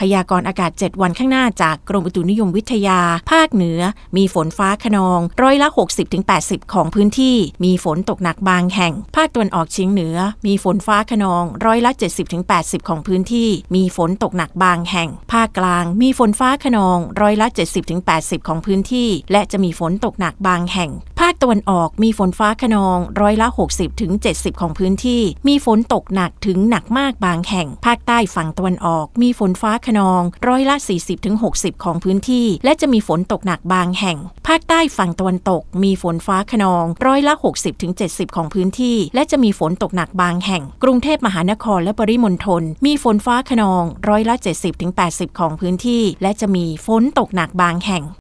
พยากรณ์อากาศ7วันข้างหน้าจากกรมอุตุนิยมวิทยาภาคเหนือมีฝนฟ้าคะนอง60-80%ของพื้นที่มีฝนตกหนักบางแห่งภาคตะวันออกเฉียงเหนือมีฝนฟ้าคะนอง70-80%ของพื้นที่มีฝนตกหนักบางแห่งภาคกลางมีฝนฟ้าคะนอง70-80%ของพื้นที่และจะมีฝนตกหนักบางแห่งภาคตะวันออกมีฝนฟ้าคะนอง60-70%ของพื้นที่มีฝนตกหนักถึงหนักมากบางแห่งภาคใต้ฝั่งตะวันออกมีฝนฟ้าคะนอง40-60%ของพื้นที่และจะมีฝนตกหนักบางแห่งภาคใต้ฝั่งตะวันตกมีฝนฟ้าคะนอง60-70%ของพื้นที่และจะมีฝนตกหนักบางแห่งกรุงเทพมหานครและปริมณฑลมีฝนฟ้าคะนอง70-80%ของพื้นที่และจะมีฝนตกหนักบางแห่ง